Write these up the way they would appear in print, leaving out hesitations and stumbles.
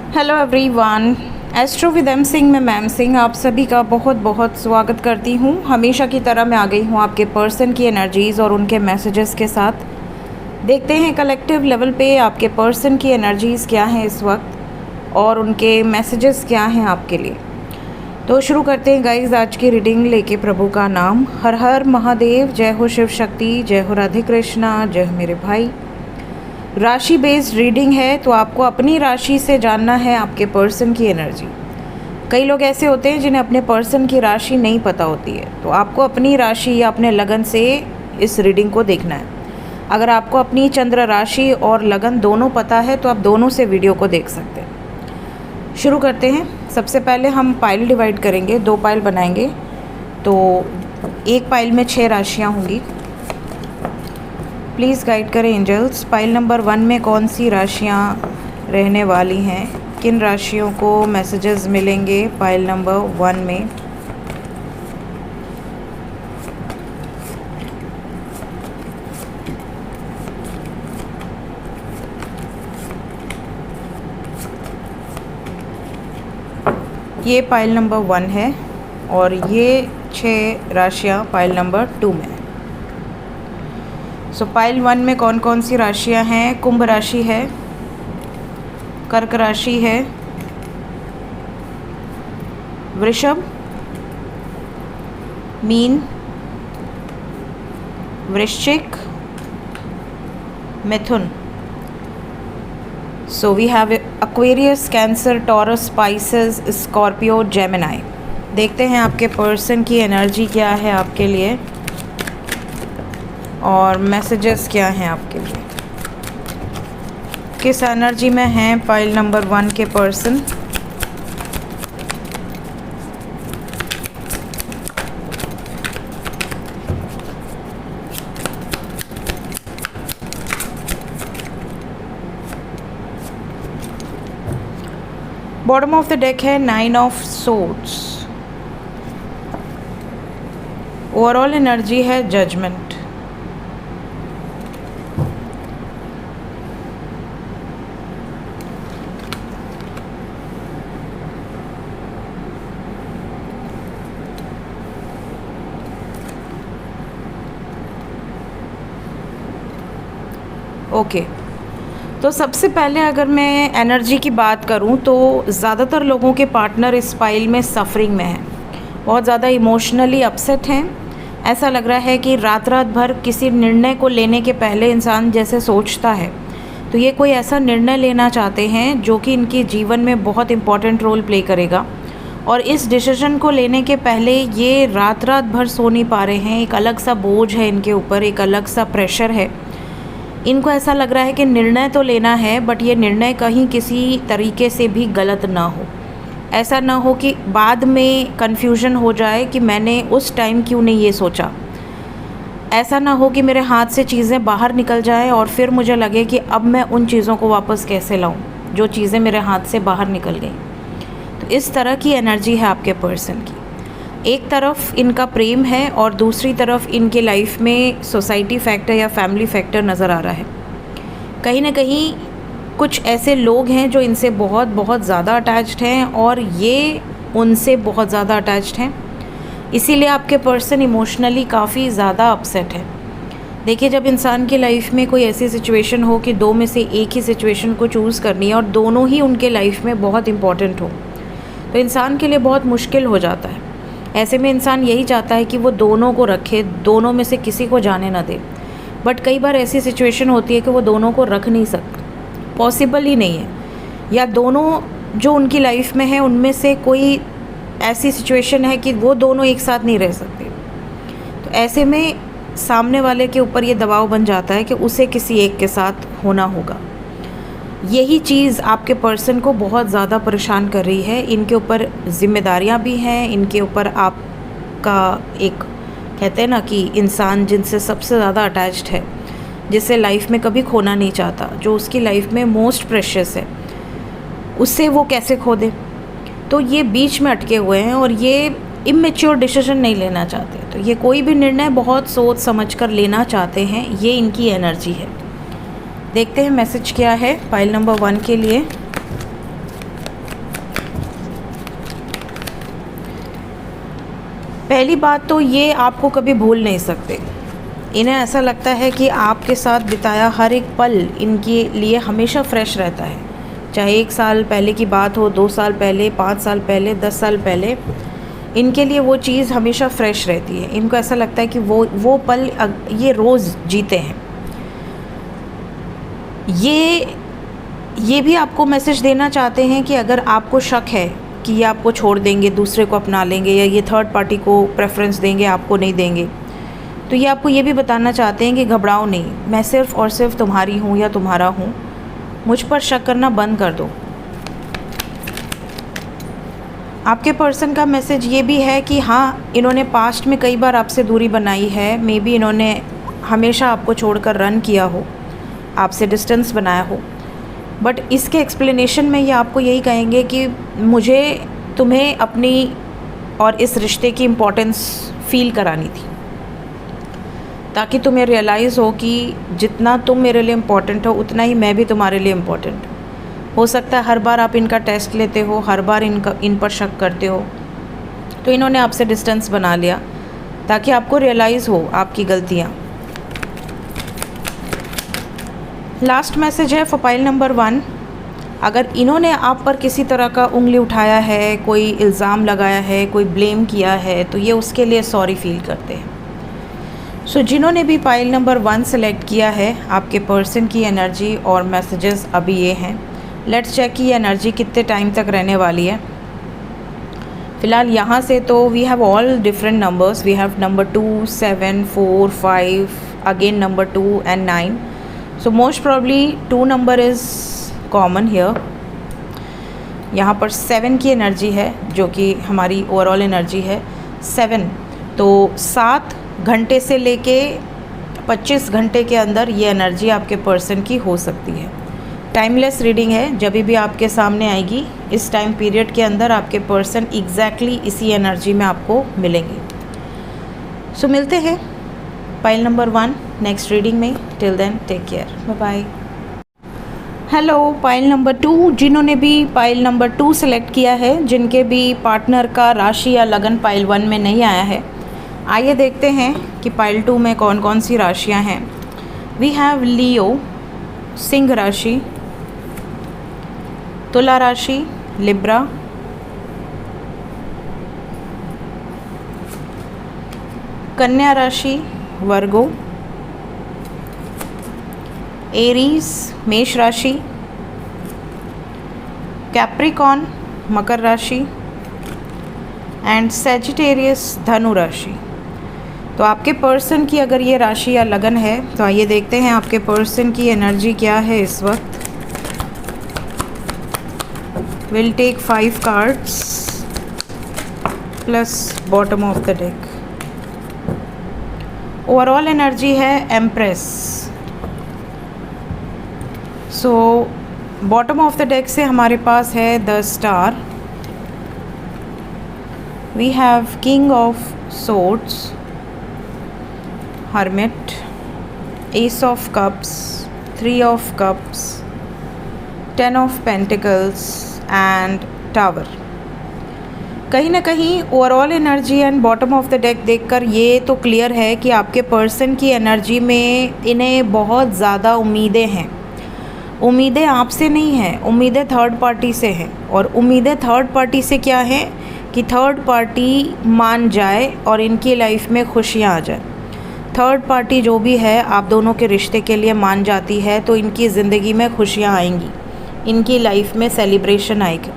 Hello everyone, astro with M Singh में ma'am Singh आप सभी का बहुत बहुत स्वागत करती हूँ। हमेशा की तरह मैं आ गई हूँ आपके पर्सन की एनर्जीज़ और उनके मैसेजेस के साथ। देखते हैं कलेक्टिव लेवल पे आपके पर्सन की एनर्जीज़ क्या हैं इस वक्त और उनके मैसेजेस क्या हैं आपके लिए। तो शुरू करते हैं गाइज आज की रीडिंग लेके प्रभु का नाम। हर हर महादेव, जय हो शिव शक्ति, जय हो राधे कृष्णा, जय हो मेरे भाई। राशि बेस्ड रीडिंग है तो आपको अपनी राशि से जानना है आपके पर्सन की एनर्जी। कई लोग ऐसे होते हैं जिन्हें अपने पर्सन की राशि नहीं पता होती है, तो आपको अपनी राशि या अपने लगन से इस रीडिंग को देखना है। अगर आपको अपनी चंद्र राशि और लगन दोनों पता है तो आप दोनों से वीडियो को देख सकते हैं। शुरू करते हैं। सबसे पहले हम पाइल डिवाइड करेंगे, 2 पाइल बनाएंगे। तो एक पाइल में 6 राशियाँ होंगी। प्लीज़ गाइड करें एंजल्स, पाइल नंबर 1 में कौन सी राशियाँ रहने वाली हैं, किन राशियों को मैसेजेस मिलेंगे पाइल नंबर 1 में। ये पाइल नंबर 1 है और ये 6 राशियाँ पाइल नंबर 2 में। सो पाइल 1 में कौन कौन सी राशियां हैं? कुंभ राशि है, कर्क राशि है, वृषभ, मीन, वृश्चिक, मिथुन। So we have aquarius, cancer, taurus, Pisces, scorpio, gemini. देखते हैं आपके पर्सन की एनर्जी क्या है आपके लिए और मैसेजेस क्या हैं आपके लिए। किस एनर्जी में हैं पाइल नंबर 1 के person. Bottom of the deck है 9 ऑफ सोर्ड्स। ओवरऑल एनर्जी है जजमेंट। ओके, तो सबसे पहले अगर मैं एनर्जी की बात करूं तो ज़्यादातर लोगों के पार्टनर इस पाइल में सफरिंग में हैं, बहुत ज़्यादा इमोशनली अपसेट हैं। ऐसा लग रहा है कि रात भर किसी निर्णय को लेने के पहले इंसान जैसे सोचता है, तो ये कोई ऐसा निर्णय लेना चाहते हैं जो कि इनके जीवन में बहुत इम्पॉर्टेंट रोल प्ले करेगा। और इस डिसीजन को लेने के पहले ये रात भर सो नहीं पा रहे हैं। एक अलग सा बोझ है इनके ऊपर, एक अलग सा प्रेशर है। इनको ऐसा लग रहा है कि निर्णय तो लेना है, बट ये निर्णय कहीं किसी तरीके से भी गलत ना हो। ऐसा ना हो कि बाद में कन्फ्यूजन हो जाए कि मैंने उस टाइम क्यों नहीं ये सोचा। ऐसा ना हो कि मेरे हाथ से चीज़ें बाहर निकल जाएं और फिर मुझे लगे कि अब मैं उन चीज़ों को वापस कैसे लाऊं जो चीज़ें मेरे हाथ से बाहर निकल गई। तो इस तरह की एनर्जी है आपके पर्सन की। एक तरफ इनका प्रेम है और दूसरी तरफ इनके लाइफ में सोसाइटी फैक्टर या फैमिली फैक्टर नज़र आ रहा है। कहीं ना कहीं कुछ ऐसे लोग हैं जो इनसे बहुत बहुत ज़्यादा अटैच्ड हैं और ये उनसे बहुत ज़्यादा अटैच्ड हैं। इसीलिए आपके पर्सन इमोशनली काफ़ी ज़्यादा अपसेट है। देखिए, जब इंसान की लाइफ में कोई ऐसी सिचुएशन हो कि 2 में से एक ही सिचुएशन को चूज़ करनी है और दोनों ही उनके लाइफ में बहुत इम्पॉर्टेंट हो, तो इंसान के लिए बहुत मुश्किल हो जाता है। ऐसे में इंसान यही चाहता है कि वो दोनों को रखे, दोनों में से किसी को जाने ना दे। बट कई बार ऐसी सिचुएशन होती है कि वो दोनों को रख नहीं सकते, पॉसिबल ही नहीं है। या दोनों जो उनकी लाइफ में है उनमें से कोई ऐसी सिचुएशन है कि वो दोनों एक साथ नहीं रह सकते। तो ऐसे में सामने वाले के ऊपर ये दबाव बन जाता है कि उसे किसी एक के साथ होना होगा। यही चीज़ आपके पर्सन को बहुत ज़्यादा परेशान कर रही है। इनके ऊपर जिम्मेदारियां भी हैं, इनके ऊपर आपका एक कहते हैं ना कि इंसान जिनसे सबसे ज़्यादा अटैच्ड है, जिसे लाइफ में कभी खोना नहीं चाहता, जो उसकी लाइफ में मोस्ट प्रेशियस है, उससे वो कैसे खो दे। तो ये बीच में अटके हुए हैं और ये इमेच्योर डिसीजन नहीं लेना चाहते। तो ये कोई भी निर्णय बहुत सोच समझ कर लेना चाहते हैं, ये इनकी एनर्जी है। देखते हैं मैसेज क्या है पाइल नंबर 1 के लिए। पहली बात तो ये आपको कभी भूल नहीं सकते। इन्हें ऐसा लगता है कि आपके साथ बिताया हर एक पल इनके लिए हमेशा फ्रेश रहता है। चाहे 1 साल पहले की बात हो, 2 साल पहले, 5 साल पहले, 10 साल पहले, इनके लिए वो चीज़ हमेशा फ्रेश रहती है। इनको ऐसा लगता है कि वो पल ये रोज़ जीते हैं। ये भी आपको मैसेज देना चाहते हैं कि अगर आपको शक है कि ये आपको छोड़ देंगे, दूसरे को अपना लेंगे, या ये थर्ड पार्टी को प्रेफरेंस देंगे, आपको नहीं देंगे, तो ये आपको ये भी बताना चाहते हैं कि घबराओ नहीं, मैं सिर्फ़ और सिर्फ तुम्हारी हूँ या तुम्हारा हूँ, मुझ पर शक करना बंद कर दो। आपके पर्सन का मैसेज ये भी है कि हाँ, इन्होंने पास्ट में कई बार आपसे दूरी बनाई है। मे बी इन्होंने हमेशा आपको छोड़कर रन किया हो, आपसे डिस्टेंस बनाया हो, बट इसके एक्सप्लेनेशन में ये आपको यही कहेंगे कि मुझे तुम्हें अपनी और इस रिश्ते की इम्पोर्टेंस फ़ील करानी थी, ताकि तुम्हें रियलाइज़ हो कि जितना तुम मेरे लिए इम्पोर्टेंट हो उतना ही मैं भी तुम्हारे लिए इम्पोर्टेंट हूँ। हो सकता है हर बार आप इनका टेस्ट लेते हो, हर बार इन पर शक करते हो, तो इन्होंने आपसे डिस्टेंस बना लिया ताकि आपको रियलाइज़ हो आपकी गलतियाँ। लास्ट मैसेज है फॉर पाइल नंबर 1। अगर इन्होंने आप पर किसी तरह का उंगली उठाया है, कोई इल्ज़ाम लगाया है, कोई ब्लेम किया है, तो ये उसके लिए सॉरी फील करते हैं। सो जिन्होंने भी पाइल नंबर 1 सेलेक्ट किया है, आपके पर्सन की एनर्जी और मैसेजेस अभी ये हैं। लेट्स चेक कि ये एनर्जी कितने टाइम तक रहने वाली है। फ़िलहाल यहाँ से तो we have all different numbers. We have number 2, 7, 4, 5, again number 2 and 9। So most probably 2 number is common here. यहाँ पर 7 की एनर्जी है, जो कि हमारी ओवरऑल एनर्जी है 7। तो 7 घंटे से लेके 25 घंटे के अंदर ये एनर्जी आपके पर्सन की हो सकती है। टाइमलेस रीडिंग है, जब भी आपके सामने आएगी इस टाइम पीरियड के अंदर आपके पर्सन एग्जैक्टली इसी एनर्जी में आपको मिलेंगे। सो मिलते हैं पाइल नंबर 1 नेक्स्ट रीडिंग में। Till then take care, bye bye. Hello pile number 2, जिन्होंने भी पाइल नंबर 2 सेलेक्ट किया है, जिनके भी पार्टनर का राशि या लगन पाइल 1 में नहीं आया है, आइए देखते हैं कि पाइल 2 में कौन कौन सी राशियां हैं। वी हैव लियो, सिंह राशि, तुला राशि, लिब्रा, कन्या राशि, वर्गो, एरीज मेष राशि, कैप्रिकॉन मकर राशि एंड सेजिटेरियस धनु राशि। तो आपके पर्सन की अगर ये राशि या लगन है, तो आइए देखते हैं आपके पर्सन की एनर्जी क्या है इस वक्त। Will take 5 cards plus bottom of the deck. Overall energy है empress. So bottom of the deck से हमारे पास है the star, we have king of swords, hermit, ace of cups, 3 of cups, 10 of pentacles and tower। कहीं ना कहीं overall energy and bottom of the deck देखकर ये तो क्लियर है कि आपके पर्सन की एनर्जी में इन्हें बहुत ज़्यादा उम्मीदें हैं। उम्मीदें आपसे नहीं हैं, उम्मीदें थर्ड पार्टी से हैं। और उम्मीदें थर्ड पार्टी से क्या है कि थर्ड पार्टी मान जाए और इनकी लाइफ में खुशियाँ आ जाए। थर्ड पार्टी जो भी है आप दोनों के रिश्ते के लिए मान जाती है, तो इनकी ज़िंदगी में खुशियाँ आएंगी, इनकी लाइफ में सेलिब्रेशन आएगी।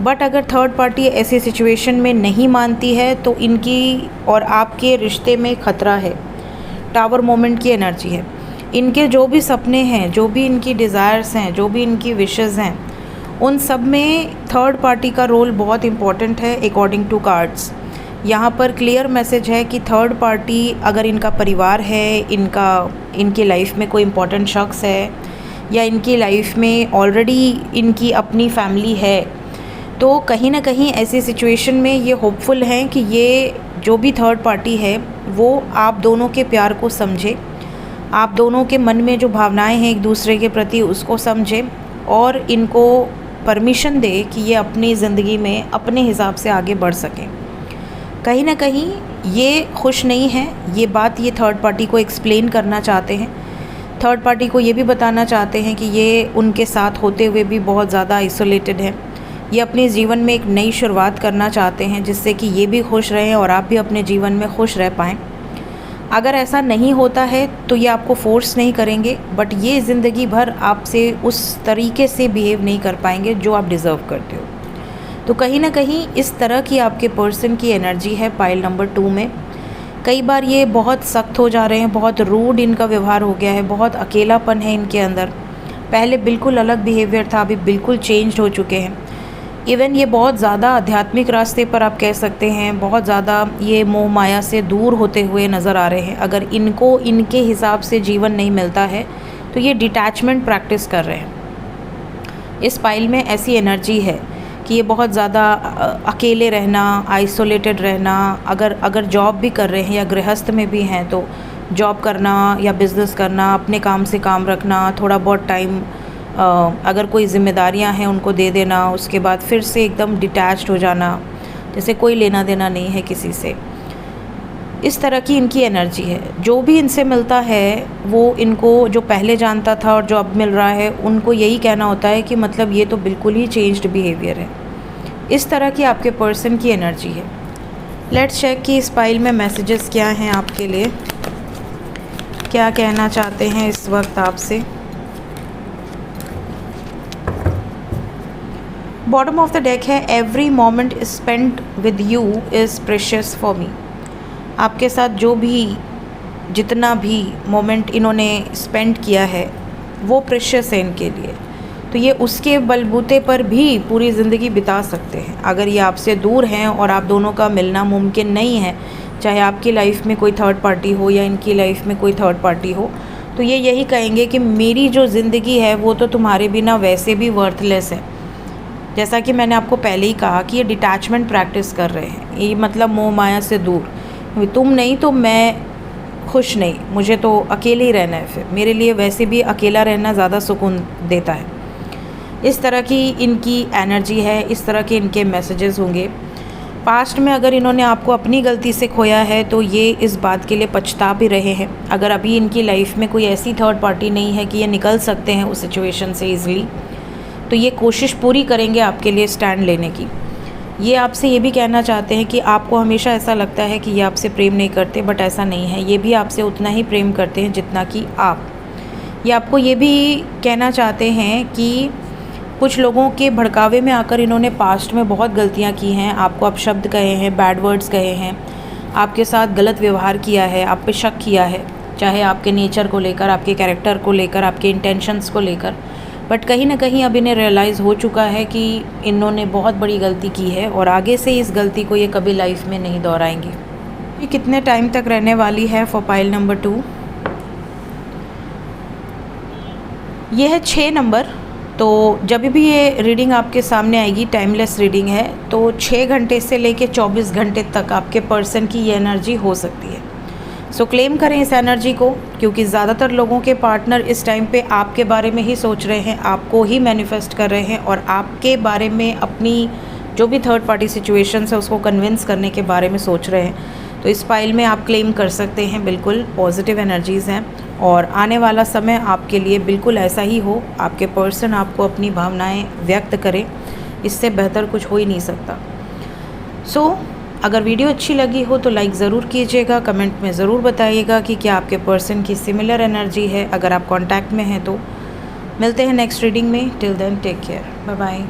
बट अगर थर्ड पार्टी ऐसी सिचुएशन में नहीं मानती है, तो इनकी और आपके रिश्ते में ख़तरा है। टावर मोमेंट की एनर्जी है। इनके जो भी सपने हैं, जो भी इनकी डिज़ायर्स हैं, जो भी इनकी विशेज़ हैं, उन सब में थर्ड पार्टी का रोल बहुत इम्पॉर्टेंट है अकॉर्डिंग टू कार्ड्स। यहाँ पर क्लियर मैसेज है कि थर्ड पार्टी अगर इनका परिवार है, इनकी लाइफ में कोई इम्पोर्टेंट शख्स है, या इनकी लाइफ में ऑलरेडी इनकी अपनी फैमिली है, तो कहीं ना कहीं ऐसी सिचुएशन में ये होपफुल हैं कि ये जो भी थर्ड पार्टी है वो आप दोनों के प्यार को समझे, आप दोनों के मन में जो भावनाएं हैं एक दूसरे के प्रति उसको समझे, और इनको परमिशन दे कि ये अपनी ज़िंदगी में अपने हिसाब से आगे बढ़ सकें। कहीं ना कहीं ये खुश नहीं है, ये बात ये थर्ड पार्टी को एक्सप्लेन करना चाहते हैं। थर्ड पार्टी को ये भी बताना चाहते हैं कि ये उनके साथ होते हुए भी बहुत ज़्यादा आइसोलेटेड है। ये अपने जीवन में एक नई शुरुआत करना चाहते हैं जिससे कि ये भी खुश रहें और आप भी अपने जीवन में खुश रह पाएँ। अगर ऐसा नहीं होता है तो ये आपको फोर्स नहीं करेंगे, बट ये ज़िंदगी भर आपसे उस तरीके से बिहेव नहीं कर पाएंगे जो आप डिज़र्व करते हो। तो कहीं ना कहीं इस तरह की आपके पर्सन की एनर्जी है पाइल नंबर 2 में। कई बार ये बहुत सख्त हो जा रहे हैं, बहुत रूड इनका व्यवहार हो गया है, बहुत अकेलापन है इनके अंदर। पहले बिल्कुल अलग बिहेवियर था, अभी बिल्कुल चेंज हो चुके हैं। इवन ये बहुत ज़्यादा आध्यात्मिक रास्ते पर आप कह सकते हैं, बहुत ज़्यादा ये मोह माया से दूर होते हुए नज़र आ रहे हैं। अगर इनको इनके हिसाब से जीवन नहीं मिलता है तो ये डिटैचमेंट प्रैक्टिस कर रहे हैं। इस पाइल में ऐसी एनर्जी है कि ये बहुत ज़्यादा अकेले रहना, आइसोलेटेड रहना, अगर जॉब भी कर रहे हैं या गृहस्थ में भी हैं तो जॉब करना या बिज़नेस करना, अपने काम से काम रखना, थोड़ा बहुत टाइम अगर कोई ज़िम्मेदारियां हैं उनको दे देना, उसके बाद फिर से एकदम डिटैच्ड हो जाना, जैसे कोई लेना देना नहीं है किसी से। इस तरह की इनकी एनर्जी है। जो भी इनसे मिलता है वो इनको, जो पहले जानता था और जो अब मिल रहा है, उनको यही कहना होता है कि मतलब ये तो बिल्कुल ही चेंज्ड बिहेवियर है। इस तरह की आपके पर्सन की एनर्जी है। लेट्स चेक कि इस पाइल में मैसेजेस क्या हैं आपके लिए, क्या कहना चाहते हैं इस वक्त आपसे। बॉटम ऑफ द डेक है every moment spent with you is precious for me. आपके साथ जो भी जितना भी मोमेंट इन्होंने स्पेंड किया है वो प्रेशियस है इनके लिए। तो ये उसके बलबूते पर भी पूरी ज़िंदगी बिता सकते हैं। अगर ये आपसे दूर हैं और आप दोनों का मिलना मुमकिन नहीं है, चाहे आपकी लाइफ में कोई थर्ड पार्टी हो या इनकी लाइफ में कोई थर्ड पार्टी हो, तो ये यही कहेंगे कि मेरी जो ज़िंदगी है वो तो तुम्हारे बिना वैसे भी वर्थलेस है। जैसा कि मैंने आपको पहले ही कहा कि ये डिटैचमेंट प्रैक्टिस कर रहे हैं। ये मतलब मोह माया से दूर, तुम नहीं तो मैं खुश नहीं, मुझे तो अकेले ही रहना है। फिर मेरे लिए वैसे भी अकेला रहना ज़्यादा सुकून देता है। इस तरह की इनकी एनर्जी है, इस तरह के इनके मैसेजेस होंगे। पास्ट में अगर इन्होंने आपको अपनी गलती से खोया है तो ये इस बात के लिए पछता भी रहे हैं। अगर अभी इनकी लाइफ में कोई ऐसी थर्ड पार्टी नहीं है कि ये निकल सकते हैं उस सिचुएशन से ईज़िली, तो ये कोशिश पूरी करेंगे आपके लिए स्टैंड लेने की। ये आपसे ये भी कहना चाहते हैं कि आपको हमेशा ऐसा लगता है कि ये आपसे प्रेम नहीं करते, बट ऐसा नहीं है। ये भी आपसे उतना ही प्रेम करते हैं जितना कि आप। ये आपको ये भी कहना चाहते हैं कि कुछ लोगों के भड़कावे में आकर इन्होंने पास्ट में बहुत गलतियां की हैं, आपको अपशब्द कहे हैं, बैड वर्ड्स कहे हैं, आपके साथ गलत व्यवहार किया है, आप पे शक किया है, चाहे आपके नेचर को लेकर, आपके कैरेक्टर को लेकर, आपके इंटेंशंस को लेकर। बट कहीं ना कहीं अब इन्हें रियलाइज़ हो चुका है कि इन्होंने बहुत बड़ी गलती की है और आगे से इस गलती को ये कभी लाइफ में नहीं दोहराएंगे। ये कितने टाइम तक रहने वाली है फॉर पाइल नंबर 2? ये है 6 नंबर। तो जब भी ये रीडिंग आपके सामने आएगी, टाइमलेस रीडिंग है, तो 6 घंटे से लेके 24 घंटे तक आपके पर्सन की ये एनर्जी हो सकती है। सो क्लेम करें इस एनर्जी को, क्योंकि ज़्यादातर लोगों के पार्टनर इस टाइम पे आपके बारे में ही सोच रहे हैं, आपको ही मैनिफेस्ट कर रहे हैं और आपके बारे में अपनी जो भी थर्ड पार्टी सिचुएशंस है उसको कन्विंस करने के बारे में सोच रहे हैं। तो इस फाइल में आप क्लेम कर सकते हैं, बिल्कुल पॉजिटिव एनर्जीज़ हैं और आने वाला समय आपके लिए बिल्कुल ऐसा ही हो। आपके पर्सन आपको अपनी भावनाएँ व्यक्त करें, इससे बेहतर कुछ हो ही नहीं सकता। सो अगर वीडियो अच्छी लगी हो तो लाइक ज़रूर कीजिएगा, कमेंट में ज़रूर बताइएगा कि क्या आपके पर्सन की सिमिलर एनर्जी है। अगर आप कांटेक्ट में हैं तो मिलते हैं नेक्स्ट रीडिंग में। Till then take care, bye bye.